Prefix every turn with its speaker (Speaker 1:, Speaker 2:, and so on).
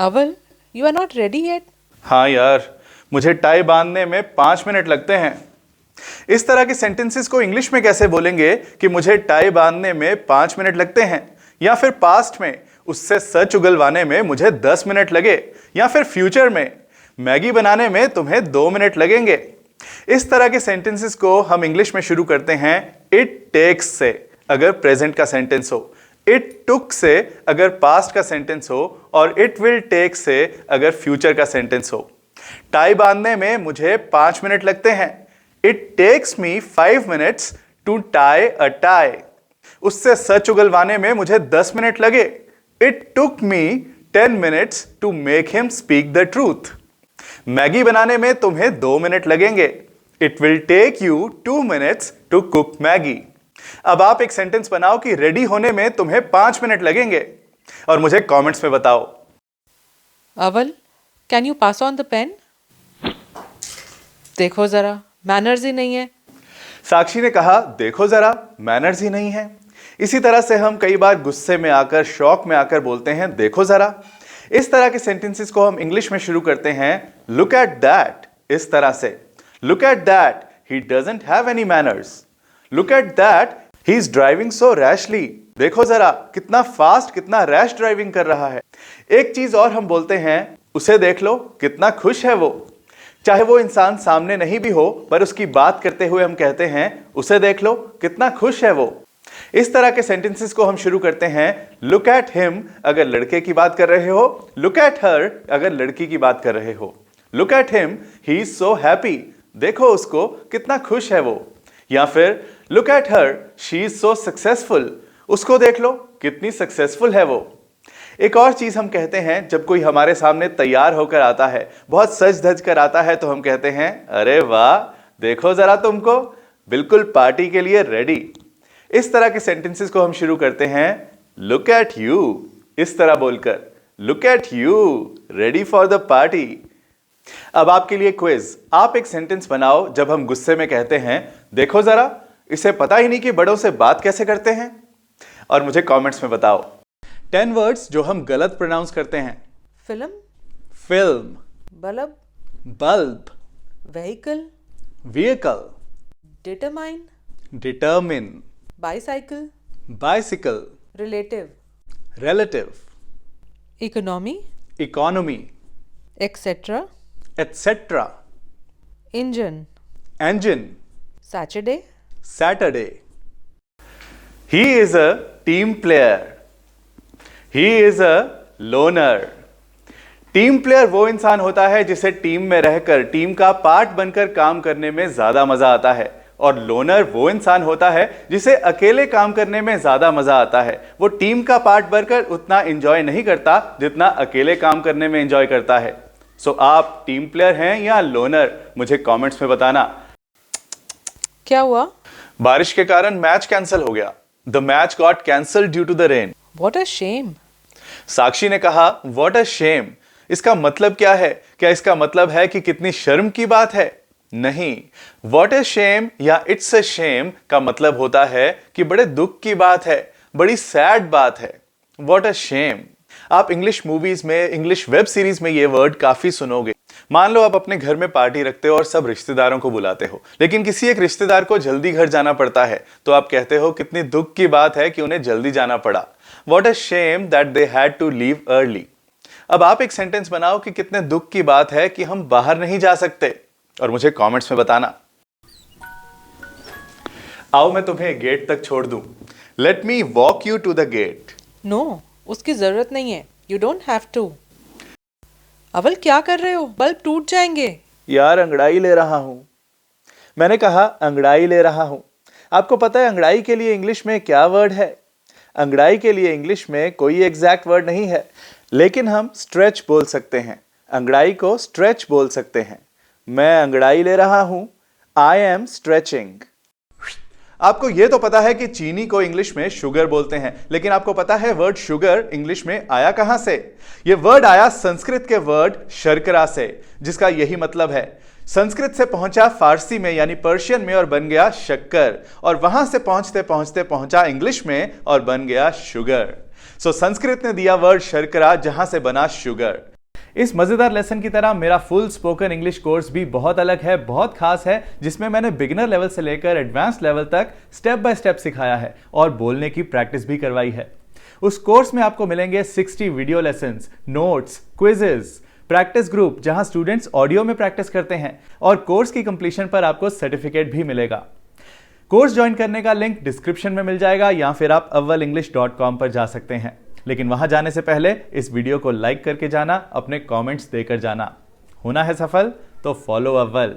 Speaker 1: Aval, you are not ready yet.
Speaker 2: हाँ यार, मुझे टाई बांधने में 5 मिनट लगते हैं। इस तरह के सेंटेंसेस को इंग्लिश में कैसे बोलेंगे कि मुझे टाई बांधने में 5 मिनट लगते हैं, या फिर पास्ट में उससे सच उगलवाने में मुझे 10 मिनट लगे, या फिर फ्यूचर में मैगी बनाने में तुम्हें 2 मिनट लगेंगे। इस तरह के सेंटेंसेस को हम इंग्लिश में शुरू करते हैं इट टेक्स से अगर प्रेजेंट का सेंटेंस हो, इट टुक से अगर पास्ट का सेंटेंस हो, और इट विल टेक से अगर फ्यूचर का सेंटेंस हो। टाई बांधने में मुझे 5 मिनट लगते हैं। It takes me 5 minutes to tie a tie. उससे सच उगलवाने में मुझे 10 मिनट लगे। It took me 10 minutes to make him speak the truth. Maggi बनाने में तुम्हें 2 मिनट लगेंगे। It will take you 2 minutes to cook Maggi. अब आप एक सेंटेंस बनाओ कि रेडी होने में तुम्हें 5 मिनट लगेंगे, और मुझे कमेंट्स में बताओ।
Speaker 1: अवल, can you pass on the pen? देखो जरा, मैनर्स ही नहीं है।
Speaker 2: साक्षी ने कहा, देखो जरा, मैनर्स ही नहीं है। इसी तरह से हम कई बार गुस्से में आकर, शौक में आकर बोलते हैं देखो जरा। इस तरह के सेंटेंसेस को हम इंग्लिश में शुरू करते हैं लुक एट दैट, इस तरह से। Look at that, he doesn't have any manners. Look at that, he is driving so rashly. देखो जरा, कितना फास्ट, कितना रैश ड्राइविंग कर रहा है। एक चीज और हम बोलते हैं, उसे देख लो, कितना खुश है वो। चाहे वो इंसान सामने नहीं भी हो, पर उसकी बात करते हुए हम कहते हैं उसे देख लो, कितना खुश है वो। इस तरह के सेंटेंसेस को हम शुरू करते हैं लुक एट हिम अगर लड़के की बात कर रहे हो, लुक एट हर अगर लड़की की बात कर रहे हो। Look at him, he is so happy. देखो उसको, कितना खुश है वो। या फिर look at her, she is so successful. उसको देख लो, कितनी सक्सेसफुल है वो। एक और चीज हम कहते हैं, जब कोई हमारे सामने तैयार होकर आता है, बहुत सज धज कर आता है, तो हम कहते हैं अरे वाह, देखो जरा तुमको, बिल्कुल पार्टी के लिए रेडी। इस तरह के सेंटेंसेस को हम शुरू करते हैं लुक एट यू, इस तरह बोलकर, look at you, ready for the party. अब आपके लिए क्विज। आप एक सेंटेंस बनाओ जब हम गुस्से में कहते हैं देखो जरा, इसे पता ही नहीं कि बड़ों से बात कैसे करते हैं, और मुझे कमेंट्स में बताओ। 10 वर्ड्स जो हम गलत प्रोनाउंस करते हैं।
Speaker 1: Film,
Speaker 2: film,
Speaker 1: bulb,
Speaker 2: bulb,
Speaker 1: vehicle,
Speaker 2: vehicle,
Speaker 1: determine,
Speaker 2: determine,
Speaker 1: bicycle,
Speaker 2: bicycle,
Speaker 1: relative,
Speaker 2: relative,
Speaker 1: economy,
Speaker 2: economy,
Speaker 1: etcetera,
Speaker 2: etcetera,
Speaker 1: engine,
Speaker 2: engine,
Speaker 1: Saturday,
Speaker 2: Saturday. He is a team player. He is a loner. Team player वो इंसान होता है जिसे team में रहकर, team का part बनकर काम करने में ज्यादा मजा आता है, और लोनर वो इंसान होता है जिसे अकेले काम करने में ज्यादा मजा आता है। वो टीम का पार्ट बनकर उतना एंजॉय नहीं करता जितना अकेले काम करने में एंजॉय करता है। सो आप टीम प्लेयर हैं या लोनर, मुझे कमेंट्स में बताना।
Speaker 1: क्या हुआ?
Speaker 2: बारिश के कारण मैच कैंसिल हो गया। The match got cancelled due to the rain.
Speaker 1: What a shame.
Speaker 2: Sakshi ने कहा व्हाट अ शेम। इसका मतलब क्या है? क्या इसका मतलब है कि कितनी शर्म की बात है? नहीं, व्हाट अ शेम या इट्स अ शेम का मतलब होता है कि बड़े दुख की बात है, बड़ी सैड बात है। What a Shem. आप इंग्लिश मूवीज में, इंग्लिश वेब सीरीज में ये वर्ड काफी सुनोगे। मान लो आप अपने घर में पार्टी रखते हो और सब रिश्तेदारों को बुलाते हो, लेकिन किसी एक रिश्तेदार को जल्दी घर जाना पड़ता है, तो आप कहते हो कितनी दुख की बात है कि उन्हें जल्दी जाना पड़ा। What a shame that they had to leave early. अब आप एक सेंटेंस बनाओ कि कितने दुख की बात है कि हम बाहर नहीं जा सकते, और मुझे कमेंट्स में बताना। आओ मैं तुम्हें गेट तक छोड़ दूं। Let me walk you to the gate.
Speaker 1: No, उसकी जरूरत नहीं है। You don't have to. अवल, क्या कर रहे हो? बल्ब टूट जाएंगे।
Speaker 2: यार, अंगड़ाई ले रहा हूं। मैंने कहा अंगड़ाई ले रहा हूं। आपको पता है अंगड़ाई के लिए इंग्लिश में क्या वर्ड है? अंगड़ाई के लिए इंग्लिश में कोई एग्जैक्ट वर्ड नहीं है, लेकिन हम स्ट्रेच बोल सकते हैं। अंगड़ाई को स्ट्रेच बोल सकते हैं। मैं अंगड़ाई ले रहा हूं। I am stretching. आपको यह तो पता है कि चीनी को इंग्लिश में शुगर बोलते हैं, लेकिन आपको पता है वर्ड शुगर इंग्लिश में आया कहां से? यह वर्ड आया संस्कृत के वर्ड शर्करा से, जिसका यही मतलब है। संस्कृत से पहुंचा फारसी में यानी पर्शियन में और बन गया शक्कर, और वहां से पहुंचते पहुंचते पहुंचा इंग्लिश में और बन गया शुगर। सो संस्कृत ने दिया वर्ड शर्करा, जहां से बना शुगर। इस मजेदार लेसन की तरह मेरा फुल स्पोकन इंग्लिश कोर्स भी बहुत अलग है, बहुत खास है, जिसमें मैंने बिगिनर लेवल से लेकर एडवांस लेवल तक स्टेप बाय स्टेप सिखाया है और बोलने की प्रैक्टिस भी करवाई है। उस कोर्स में आपको मिलेंगे 60 video lessons, notes, quizzes, practice group जहां स्टूडेंट्स ऑडियो में प्रैक्टिस करते हैं और कोर्स की कंप्लीशन पर आपको सर्टिफिकेट भी मिलेगा। कोर्स ज्वाइन करने का लिंक डिस्क्रिप्शन में मिल जाएगा या फिर आप avvalenglish.com पर जा सकते हैं। लेकिन वहां जाने से पहले इस वीडियो को लाइक करके जाना, अपने कमेंट्स देकर जाना। होना है सफल तो फॉलो अव्वल।